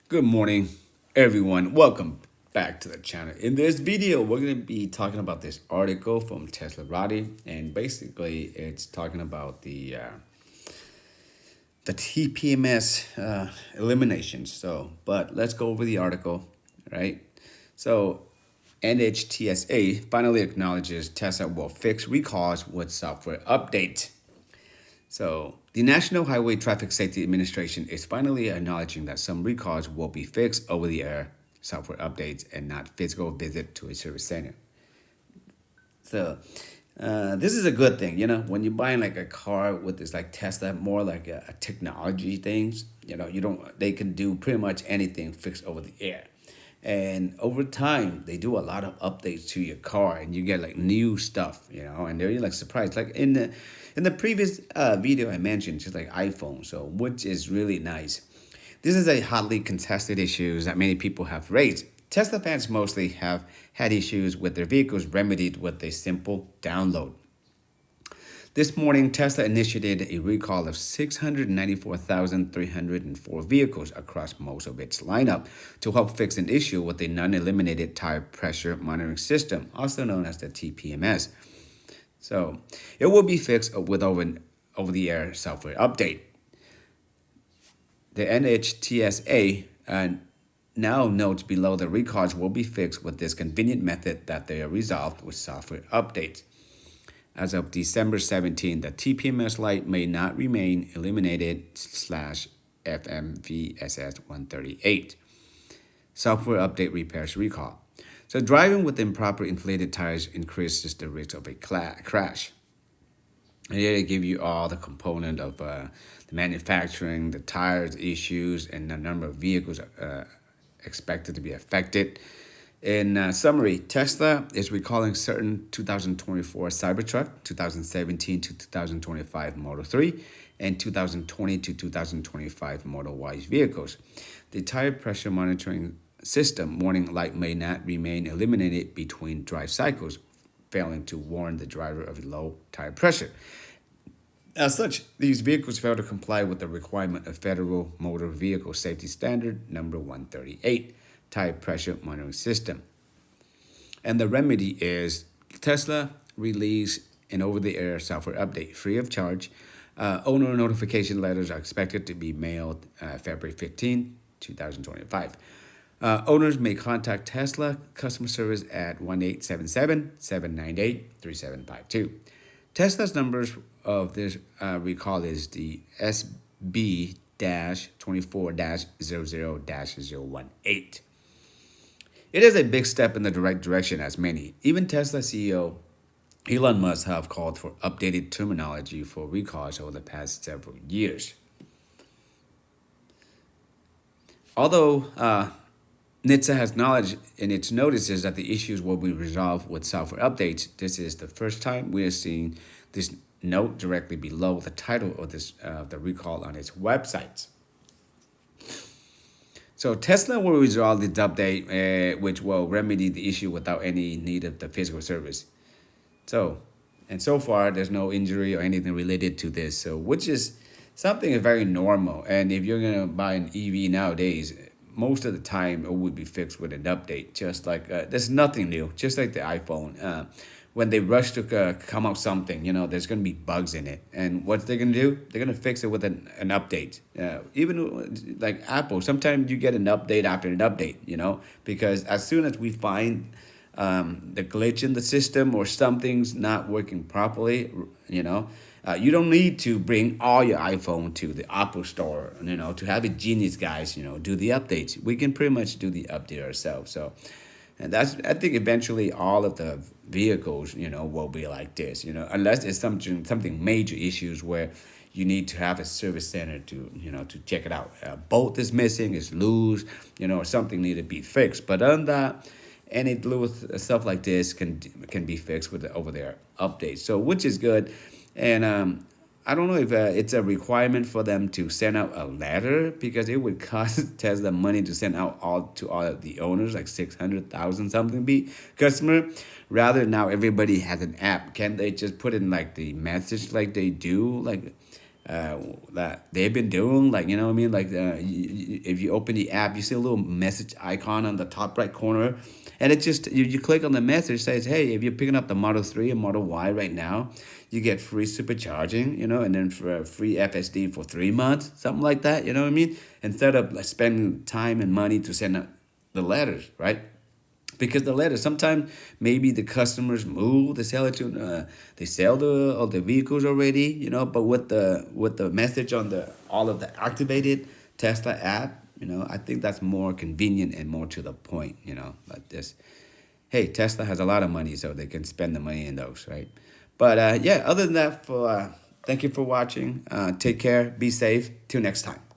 Good morning, everyone. Welcome back to the channel. In this video, we're going to be talking about this article from Tesla Roddy, and basically, it's talking about the TPMS eliminations. But let's go over the article, right? So, NHTSA finally acknowledges Tesla will fix recalls with software update. So, the National Highway Traffic Safety Administration is finally acknowledging that some recalls will be fixed over the air software updates and not physical visit to a service center. So, this is a good thing, when you're buying like a car with this like Tesla, more like a technology things, they can do pretty much anything fixed over the air. And over time, they do a lot of updates to your car, and you get like new stuff, and they're like surprised. Like in the previous video I mentioned, just like iPhone, so which is really nice. This is a hotly contested issue that many people have raised. Tesla fans mostly have had issues with their vehicles remedied with a simple download. This morning, Tesla initiated a recall of 694,304 vehicles across most of its lineup to help fix an issue with a non-eliminated tire pressure monitoring system, also known as the TPMS. So it will be fixed with over-the-air software update. The NHTSA now notes below the recalls will be fixed with this convenient method that they are resolved with software updates. As of December 17, the TPMS light may not remain eliminated /FMVSS 138. Software update repairs recall. So driving with improper inflated tires increases the risk of a crash. And here they give you all the component of the manufacturing, the tires issues, and the number of vehicles expected to be affected. In summary, Tesla is recalling certain 2024 Cybertruck, 2017 to 2025 Model 3, and 2020 to 2025 Model Y vehicles. The tire pressure monitoring system warning light may not remain eliminated between drive cycles, failing to warn the driver of low tire pressure. As such, these vehicles fail to comply with the requirement of Federal Motor Vehicle Safety Standard number 138, tire pressure monitoring system. And the remedy is Tesla release an over-the-air software update free of charge. Owner notification letters are expected to be mailed February 15, 2025. Owners may contact Tesla customer service at 1-877-798-3752. Tesla's numbers of this recall is the SB-24-00-018. It is a big step in the right direction, as many, even Tesla CEO Elon Musk, have called for updated terminology for recalls over the past several years. Although NHTSA has acknowledged in its notices that the issues will be resolved with software updates, this is the first time we are seeing this note directly below the title of the recall on its website. So Tesla will resolve this update, which will remedy the issue without any need of the physical service. So far, there's no injury or anything related to this. So, which is something very normal. And if you're gonna buy an EV nowadays, most of the time it would be fixed with an update. Just like there's nothing new. Just like the iPhone. When they rush to come out something, there's going to be bugs in it. And what they're going to do, they're going to fix it with an update. Even like Apple, sometimes you get an update after an update, because as soon as we find the glitch in the system or something's not working properly, you don't need to bring all your iPhone to the Apple store, to have a genius guys, do the updates. We can pretty much do the update ourselves. So, and I think eventually all of the vehicles, will be like this, unless it's something major issues where you need to have a service center to check it out. A bolt is missing, it's loose, or something need to be fixed. But other than that, any little stuff like this can be fixed with the over-the-air updates. So, which is good. And I don't know if it's a requirement for them to send out a letter, because it would cost Tesla money to send out all of the owners, like 600,000 something be customer. Rather, now everybody has an app. Can they just put in like the message like they do, like that they've been doing. Like, you know what I mean? Like, if you open the app, you see a little message icon on the top right corner, and it just you click on the message, says, hey, if you're picking up the Model 3 and Model Y right now, you get free supercharging, you know, and then for free FSD for 3 months, something like that. You know what I mean? Instead of like spending time and money to send out the letters, right? Because the letter, sometimes maybe the customers move, they sell it to they sell all the vehicles already, you know. But with the message on the all of the activated Tesla app, you know, I think that's more convenient and more to the point, you know. Like this, hey, Tesla has a lot of money, so they can spend the money in those, right? But yeah, other than that, for thank you for watching. Take care, be safe. Till next time.